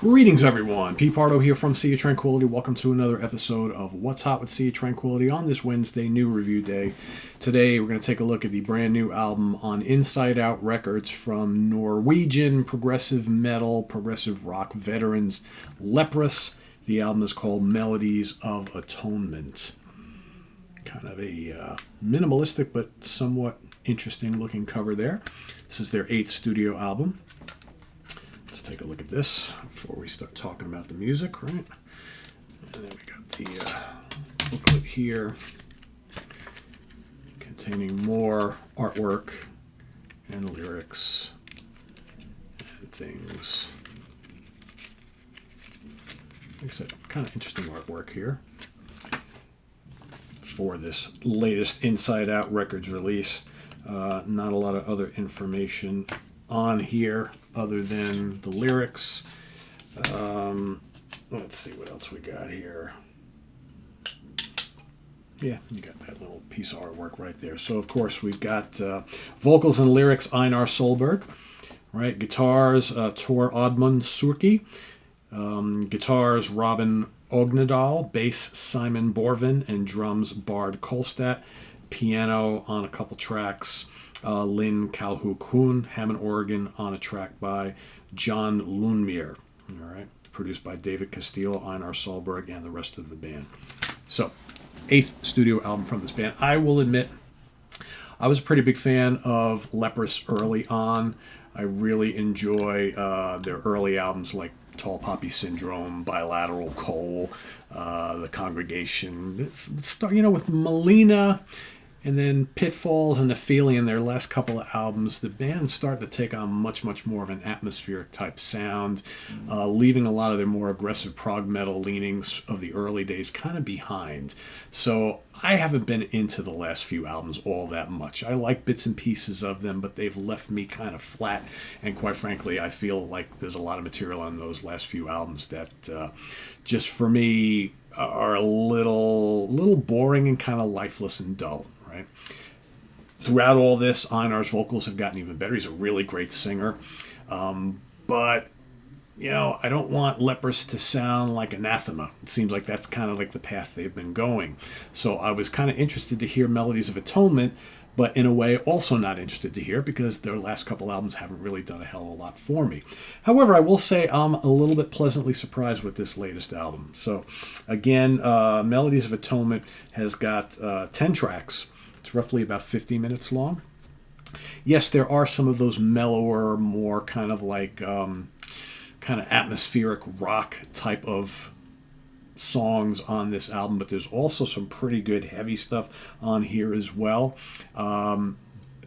Greetings, everyone. Pete Pardo here from Sea of Tranquility. Welcome to another episode of What's Hot with Sea of Tranquility on this Wednesday, new review day. Today, we're going to take a look at the brand new album on Inside Out Records from Norwegian progressive metal, progressive rock veterans Leprous. The album is called Melodies of Atonement. Kind of a minimalistic but somewhat interesting looking cover there. This is their 8th studio album. Let's take a look at this before we start talking about the music, right? And then we got the booklet here containing more artwork and lyrics and things. Like I said, kind of interesting artwork here for this latest Inside Out Records release. Not a lot of other information on here other than the lyrics. Let's see what else we got here. Yeah, you got that little piece of artwork right there. So, of course, we've got vocals and lyrics, Einar Solberg. Right, guitars, Tor Oddmund Surki. Guitars, Robin Ognedal. Bass, Simon Borvin. And drums, Bard Kolstad. Piano on a couple tracks, Lynn Calhoun. Hammond organ on a track by John Lundmere. All right, produced by David Castillo, Einar Solberg, and the rest of the band. So, 8th studio album from this band. I will admit, I was a pretty big fan of Leprous early on. I really enjoy their early albums like Tall Poppy Syndrome, Bilateral Coal, The Congregation. With Melina and then Pitfalls and Ophelia in their last couple of albums, the band started to take on much more of an atmospheric type sound, leaving a lot of their more aggressive prog metal leanings of the early days kind of behind. So I haven't been into the last few albums all that much. I like bits and pieces of them, but they've left me kind of flat. And quite frankly, I feel like there's a lot of material on those last few albums that just for me are a little boring and kind of lifeless and dull. Right. Throughout all this, Einar's vocals have gotten even better. He's a really great singer. But, I don't want Leprous to sound like Anathema. It seems like that's kind of like the path they've been going. So I was kind of interested to hear Melodies of Atonement, but in a way also not interested to hear because their last couple albums haven't really done a hell of a lot for me. However, I will say I'm a little bit pleasantly surprised with this latest album. So again, Melodies of Atonement has got 10 tracks. It's roughly about 50 minutes long. Yes, there are some of those mellower, more kind of like kind of atmospheric rock type of songs on this album, but there's also some pretty good heavy stuff on here as well.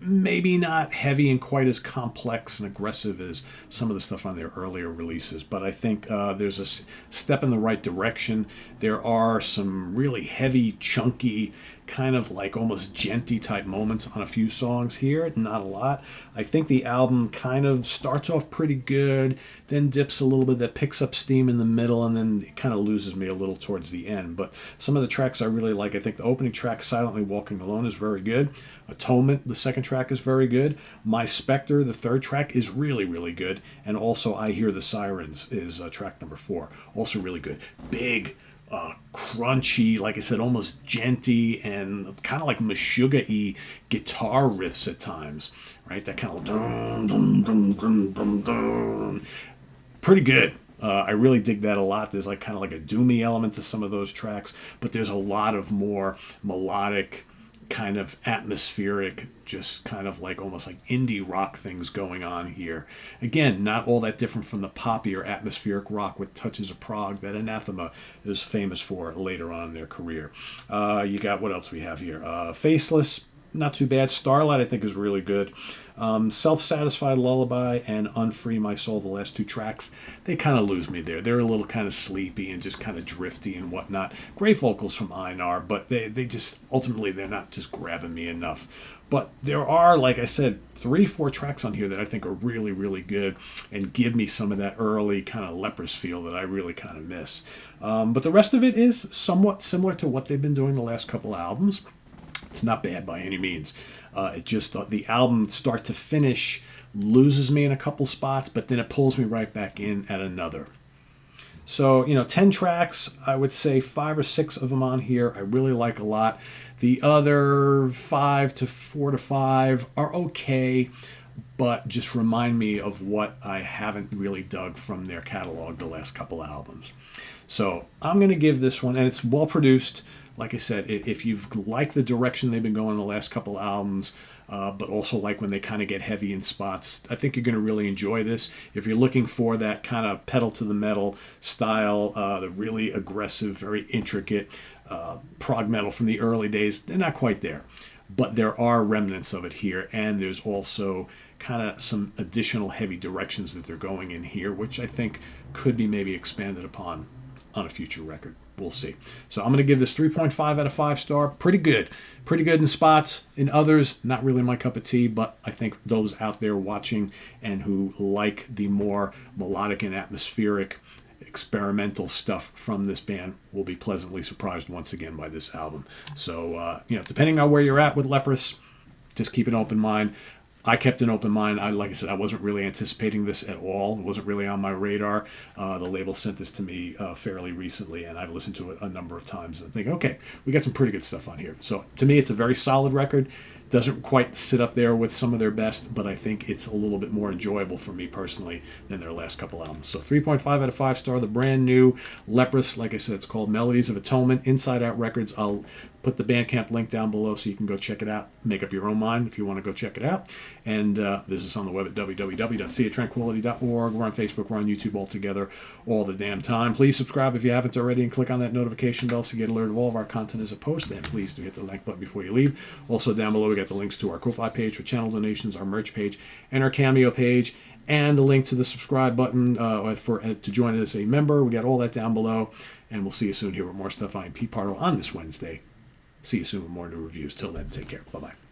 Maybe not heavy and quite as complex and aggressive as some of the stuff on their earlier releases, but I think there's a step in the right direction. There are some really heavy, chunky, kind of like almost genty type moments on a few songs here, not a lot. I think the album kind of starts off pretty good, then dips a little bit, that picks up steam in the middle, and then it kind of loses me a little towards the end. But some of the tracks I really like. I think the opening track, Silently Walking Alone, is very good. Atonement, the second track, is very good. My Spectre, the third track, is really good. And also I Hear the Sirens is track number 4. Also really good. Big, crunchy, like I said, almost genty and kind of like Meshuggah-y guitar riffs at times, right? That kind of dun, dun, dun, dun, dun, dun. Pretty good. I really dig that a lot. There's like kind of like a doomy element to some of those tracks, but there's a lot of more melodic, kind of atmospheric, just kind of like almost like indie rock things going on here. Again, not all that different from the poppy or atmospheric rock with touches of prog that Anathema is famous for later on in their career. You got, what else we have here? Faceless, not too bad. Starlight, I think, is really good. Self-Satisfied Lullaby and Unfree My Soul, the last 2 tracks, they kind of lose me there. They're a little kind of sleepy and just kind of drifty and whatnot. Great vocals from Einar, but they just, ultimately, they're not just grabbing me enough. But there are, like I said, 3-4 tracks on here that I think are really good and give me some of that early kind of Leprous feel that I really kind of miss. But the rest of it is somewhat similar to what they've been doing the last couple albums. It's not bad by any means. It just, the album start to finish loses me in a couple spots, but then it pulls me right back in at another. So, 10 tracks, I would say 5 or 6 of them on here I really like a lot. The other 5 to 4 to 5 are okay, but just remind me of what I haven't really dug from their catalog the last couple albums. So I'm going to give this one, and it's well produced. Like I said, if you've liked the direction they've been going the last couple albums, but also like when they kind of get heavy in spots, I think you're going to really enjoy this. If you're looking for that kind of pedal to the metal style, the really aggressive, very intricate prog metal from the early days, they're not quite there. But there are remnants of it here, and there's also kind of some additional heavy directions that they're going in here, which I think could be maybe expanded upon on a future record. We'll see. So I'm going to give this 3.5 out of 5 star. Pretty good. Pretty good in spots. In others, not really my cup of tea, but I think those out there watching and who like the more melodic and atmospheric experimental stuff from this band will be pleasantly surprised once again by this album. So, depending on where you're at with Leprous, just keep an open mind. I kept an open mind. Like I said, I wasn't really anticipating this at all. It wasn't really on my radar. The label sent this to me fairly recently, and I've listened to it a number of times and think, okay, we got some pretty good stuff on here. So to me, it's a very solid record. Doesn't quite sit up there with some of their best, but I think it's a little bit more enjoyable for me personally than their last couple albums. So 3.5 out of 5 star, the brand new Leprous. Like I said, it's called Melodies of Atonement, Inside Out Records. I'll put the Bandcamp link down below so you can go check it out. Make up your own mind if you want to go check it out. And visit us on the web at www.seaoftranquility.org. We're on Facebook. We're on YouTube all together all the damn time. Please subscribe if you haven't already and click on that notification bell so you get alerted of all of our content as a post. And please do hit the like button before you leave. Also down below we got the links to our Ko-Fi page for channel donations, our merch page, and our Cameo page, and the link to the subscribe button to join as a member. We got all that down below. And we'll see you soon here with more stuff. I'm Pete Pardo on this Wednesday. See you soon with more new reviews. Till then, take care. Bye-bye.